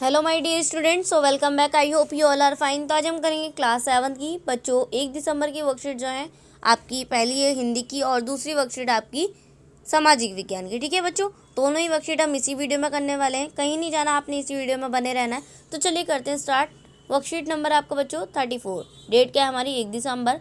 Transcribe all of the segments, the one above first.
Hello my dear students, so welcome back. I hope you all are fine. तो आज हम करेंगे class 7 की बच्चों 1 दिसंबर की वर्कशीट जो है आपकी पहली है हिंदी की और दूसरी वर्कशीट आपकी सामाजिक विज्ञान की। ठीक है बच्चों, दोनों ही वर्कशीट हम इसी वीडियो में करने वाले हैं। कहीं नहीं जाना, आपने इसी वीडियो में बने रहना है। तो चलिए करते हैं स्टार्ट। वर्कशीट नंबर आपका बच्चों 34। डेट क्या है हमारी 1 दिसंबर।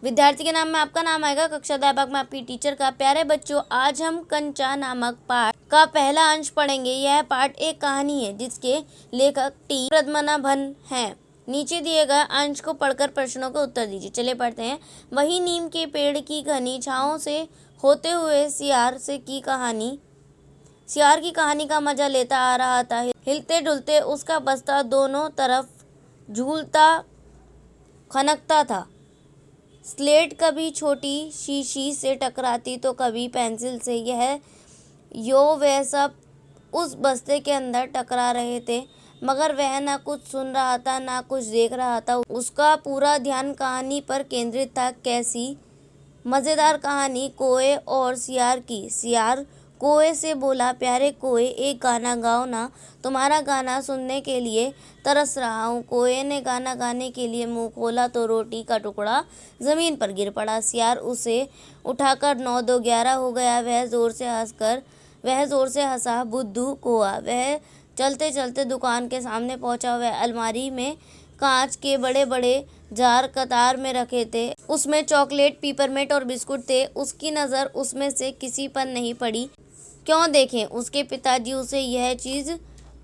विद्यार्थी के नाम में आपका नाम आएगा, कक्षा अध्यापक में आपकी टीचर का। प्यारे बच्चों, आज हम कंचा नामक पाठ का पहला अंश पढ़ेंगे। यह पाठ एक कहानी है जिसके लेखक टी पद्मनाभन हैं। नीचे दिए गए अंश को पढ़कर प्रश्नों के उत्तर दीजिए। चलिए पढ़ते हैं। वही नीम के पेड़ की घनी छाँव से होते हुए सियार की कहानी का मजा लेता आ रहा था। हिलते डुलते उसका बस्ता दोनों तरफ झूलता खनकता था। स्लेट कभी छोटी शीशी से टकराती तो कभी पेंसिल से। वह सब उस बस्ते के अंदर टकरा रहे थे, मगर वह ना कुछ सुन रहा था ना कुछ देख रहा था। उसका पूरा ध्यान कहानी पर केंद्रित था। कैसी मज़ेदार कहानी कोए और सियार की। सियार कोए से बोला, प्यारे कोए, एक गाना गाओ ना, तुम्हारा गाना सुनने के लिए तरस रहा हूँ। कोए ने गाना गाने के लिए मुंह खोला तो रोटी का टुकड़ा ज़मीन पर गिर पड़ा। सियार उसे उठाकर 9 2 11 हो गया। वह ज़ोर से हंसा। बुद्धू कोआ। वह चलते चलते दुकान के सामने पहुंचा। वह अलमारी में कांच के बड़े बड़े जार कतार में रखे थे। उसमें चॉकलेट, पिपरमिंट और बिस्कुट थे। उसकी नज़र उसमें से किसी पर नहीं पड़ी। क्यों देखें, उसके पिताजी उसे यह चीज़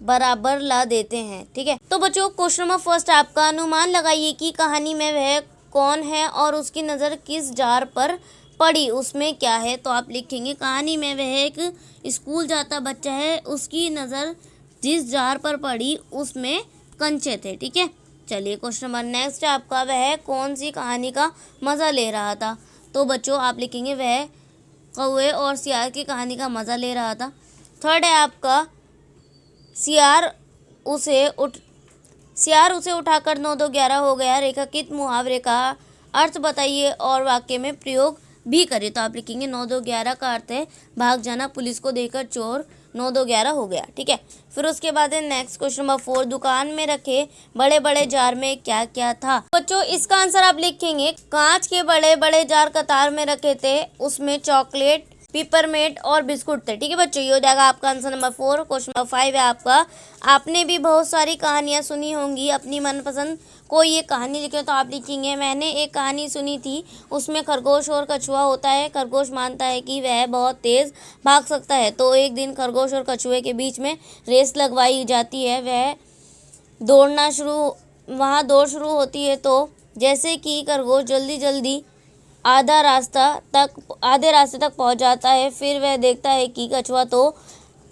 बराबर ला देते हैं। ठीक है, तो बच्चों क्वेश्चन नंबर फर्स्ट आपका, अनुमान लगाइए कि कहानी में वह कौन है और उसकी नज़र किस जार पर पड़ी। उसमें क्या है, तो आप लिखेंगे कहानी में वह एक स्कूल जाता बच्चा है, उसकी नज़र जिस जार पर पड़ी उसमें कंचे थे। ठीक है, चलिए क्वेश्चन नंबर नेक्स्ट है आपका, वह कौन सी कहानी का मज़ा ले रहा था। तो बच्चों आप लिखेंगे वह कौवे और सियार की कहानी का मज़ा ले रहा था। थर्ड है आपका, सियार उसे उठाकर 9 2 11 हो गया। रेखांकित मुहावरे का अर्थ बताइए और वाक्य में प्रयोग भी करें। तो आप लिखेंगे 9 2 11 का अर्थ है भाग जाना, पुलिस को देखकर चोर 9 2 11 हो गया। ठीक है, फिर उसके बाद है नेक्स्ट क्वेश्चन नंबर 4, दुकान में रखे बड़े बड़े जार में क्या क्या था। बच्चों इसका आंसर आप लिखेंगे कांच के बड़े बड़े जार कतार में रखे थे, उसमें चॉकलेट, पिपरमेंट और बिस्कुट थे। ठीक है बच्चों, ये हो जाएगा आपका आंसर नंबर 4। क्वेश्चन नंबर 5 है आपका, आपने भी बहुत सारी कहानियां सुनी होंगी, अपनी मनपसंद कोई ये कहानी लिखे। तो आप लिखेंगे मैंने एक कहानी सुनी थी, उसमें खरगोश और कछुआ होता है। खरगोश मानता है कि वह बहुत तेज़ भाग सकता है, तो एक दिन खरगोश और कछुए के बीच में रेस लगवाई जाती है। वहाँ दौड़ शुरू होती है, तो जैसे कि खरगोश जल्दी आधे रास्ते तक पहुंच जाता है, फिर वह देखता है कि कछुआ तो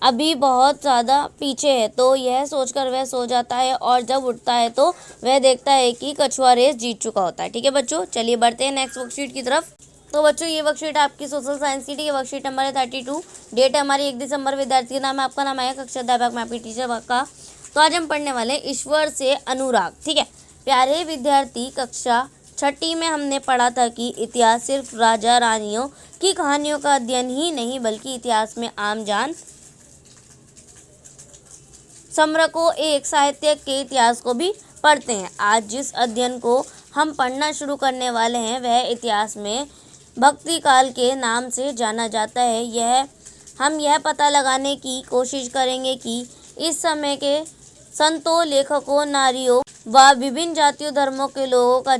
अभी बहुत ज़्यादा पीछे है, तो यह सोचकर वह सो जाता है और जब उठता है तो वह देखता है कि कछुआ रेस जीत चुका होता है। ठीक है बच्चों, चलिए बढ़ते हैं नेक्स्ट वर्कशीट की तरफ। तो बच्चों ये वर्कशीट आपकी सोशल साइंस की। ठीक है, वर्कशीट नंबर है 32। डेट है हमारी 1 दिसंबर। विद्यार्थी का नाम है, आपका नाम आएगा, कक्षा अध्यापक में आपकी टीचर का। तो आज हम पढ़ने वाले ईश्वर से अनुराग। ठीक है, प्यारे विद्यार्थी, कक्षा 6ठी में हमने पढ़ा था कि इतिहास सिर्फ राजा रानियों की कहानियों का अध्ययन ही नहीं, बल्कि इतिहास में आम जान समरकों एक साहित्य के इतिहास को भी पढ़ते हैं। आज जिस अध्ययन को हम पढ़ना शुरू करने वाले हैं वह इतिहास में भक्ति काल के नाम से जाना जाता है। हम यह पता लगाने की कोशिश करेंगे कि इस समय के संतों, लेखकों, नारियों व विभिन्न जातियों धर्मों के लोगों का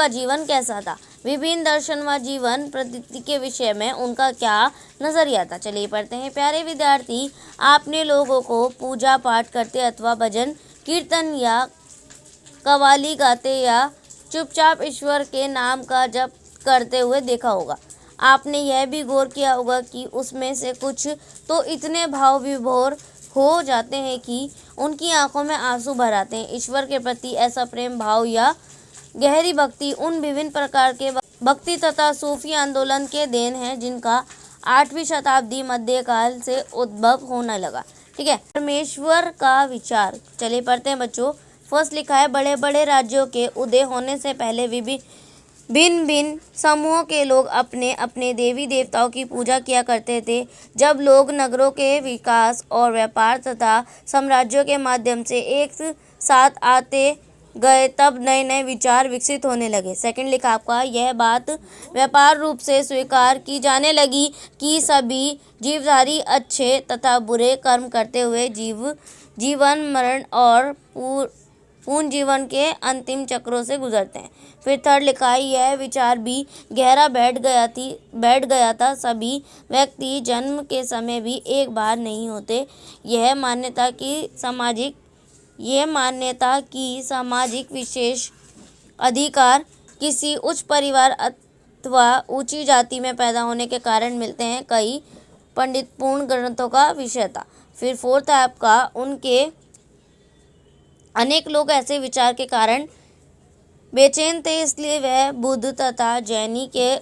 जीवन कैसा था। विभिन्न दर्शन व जीवन पद्धति के विषय में उनका क्या नज़रिया था। चलिए पढ़ते हैं। प्यारे विद्यार्थी, आपने लोगों को पूजा पाठ करते अथवा भजन कीर्तन या कव्वाली गाते या चुपचाप ईश्वर के नाम का जप करते हुए देखा होगा। आपने यह भी गौर किया होगा कि उसमें से कुछ तो इतने भाव विभोर हो जाते हैं कि उनकी आंखों में आंसू भर आते हैं। ईश्वर के प्रति ऐसा प्रेम भाव या गहरी भक्ति उन विभिन्न प्रकार के भक्ति तथा सूफी आंदोलन के देन है जिनका 8वीं शताब्दी मध्यकाल से उद्भव होने लगा। ठीक है, परमेश्वर का विचार। चलिए पढ़ते हैं बच्चों। फर्स्ट लिखा है, बड़े बड़े राज्यों के उदय होने से पहले भिन्न भिन्न समूहों के लोग अपने अपने देवी देवताओं की पूजा किया करते थे। जब लोग नगरों के विकास और व्यापार तथा साम्राज्यों के माध्यम से एक साथ आते गए तब नए नए विचार विकसित होने लगे। सेकंड लिखा आपका, यह बात व्यापार रूप से स्वीकार की जाने लगी कि सभी जीवधारी अच्छे तथा बुरे कर्म करते हुए जीवन मरण और पूर्ण जीवन के अंतिम चक्रों से गुजरते हैं। फिर थर्ड लिखा है, यह विचार भी गहरा बैठ गया था। सभी व्यक्ति जन्म के समय भी एक बार नहीं होते। यह मान्यता की सामाजिक विशेष अधिकार किसी उच्च परिवार अथवा ऊंची जाति में पैदा होने के कारण मिलते हैं, कई पंडितपूर्ण ग्रंथों का विषय था। फिर फोर्थ है आपका, उनके अनेक लोग ऐसे विचार के कारण बेचैन थे, इसलिए वह बुद्ध तथा जैनी के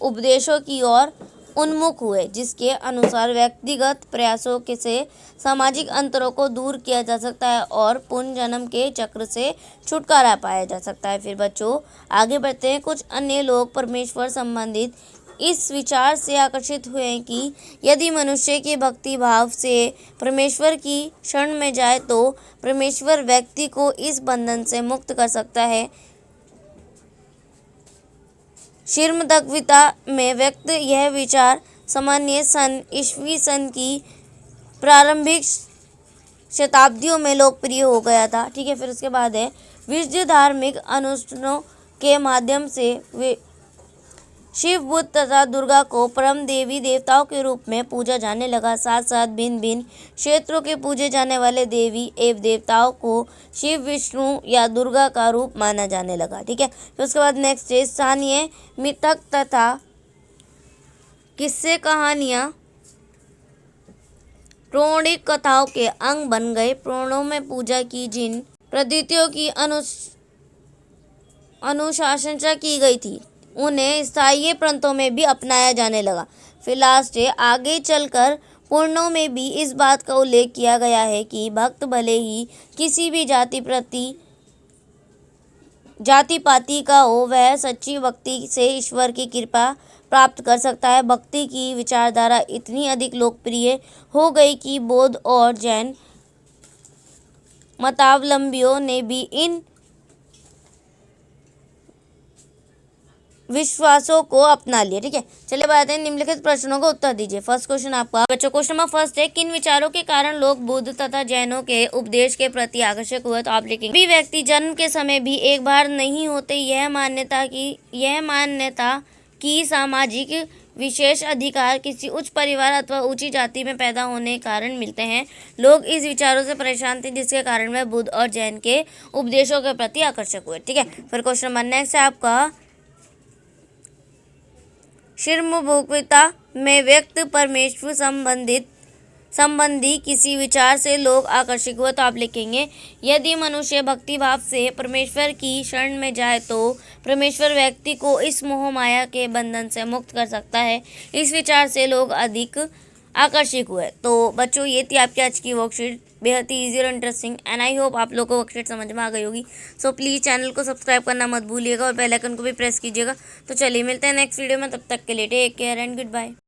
उपदेशों की ओर उन्मुख हुए, जिसके अनुसार व्यक्तिगत प्रयासों से सामाजिक अंतरों को दूर किया जा सकता है और पुनर्जन्म के चक्र से छुटकारा पाया जा सकता है। फिर बच्चों आगे बढ़ते हैं। कुछ अन्य लोग परमेश्वर संबंधित इस विचार से आकर्षित हुए कि यदि मनुष्य के भक्ति भाव से परमेश्वर की शरण में जाए तो परमेश्वर व्यक्ति को इस बंधन से मुक्त कर सकता है। श्रीमद्भगवद्गीता में व्यक्त यह विचार सामान्य सन ईस्वी सन की प्रारंभिक शताब्दियों में लोकप्रिय हो गया था। ठीक है, फिर उसके बाद है, विविध धार्मिक अनुष्ठानों के माध्यम से शिव, बुद्ध तथा दुर्गा को परम देवी देवताओं के रूप में पूजा जाने लगा। साथ साथ भिन्न भिन्न क्षेत्रों के पूजे जाने वाले देवी एवं देवताओं को शिव, विष्णु या दुर्गा का रूप माना जाने लगा। ठीक है, फिर उसके बाद नेक्स्ट है, स्थानीय मिथक तथा किस्से कहानियाँ पौराणिक कथाओं के अंग बन गए। पुराणों में पूजा की जिन पद्धतियों की अनुशंसा की गई थी उन्हें स्थानीय प्रांतों में भी अपनाया जाने लगा। फिर लास्ट है, आगे चलकर पुराणों में भी इस बात का उल्लेख किया गया है कि भक्त भले ही किसी भी जाति पाति का हो, वह सच्ची भक्ति से ईश्वर की कृपा प्राप्त कर सकता है। भक्ति की विचारधारा इतनी अधिक लोकप्रिय हो गई कि बौद्ध और जैन मतावलंबियों ने भी इन विश्वासों को अपना लिया। ठीक है, चलिए बात है, निम्नलिखित प्रश्नों का उत्तर दीजिए। फर्स्ट क्वेश्चन आपका बच्चों, क्वेश्चन नंबर फर्स्ट है, किन विचारों के कारण लोग बुद्ध तथा जैनों के उपदेश के प्रति आकर्षक हुए? तो आप लिखेंगे, सभी व्यक्ति जन्म के समय भी एक बार नहीं होते। यह मान्यता की सामाजिक विशेष अधिकार किसी उच्च परिवार अथवा ऊंची जाति में पैदा होने के कारण मिलते हैं। लोग इस विचारों से परेशान थे, जिसके कारण वह बुद्ध और जैन के उपदेशों के प्रति आकर्षक हुए। ठीक है, फिर क्वेश्चन नंबर नेक्स्ट है आपका, श्रीमद्भगवद्गीता में व्यक्त परमेश्वर संबंधी किसी विचार से लोग आकर्षित हुए। तो आप लिखेंगे, यदि मनुष्य भक्ति भाव से परमेश्वर की शरण में जाए तो परमेश्वर व्यक्ति को इस मोह माया के बंधन से मुक्त कर सकता है। इस विचार से लोग अधिक आकर्षित हुए। तो बच्चों ये थी आपकी आज की वर्कशीट, बेहद ही ईजी और इंटरेस्टिंग, एंड आई होप आप लोगों को वर्कशीट समझ में आ गई होगी। सो प्लीज़ चैनल को सब्सक्राइब करना मत भूलिएगा और बेल आइकन को भी प्रेस कीजिएगा। तो चलिए मिलते हैं नेक्स्ट वीडियो में, तब तक के लिए take care and good bye.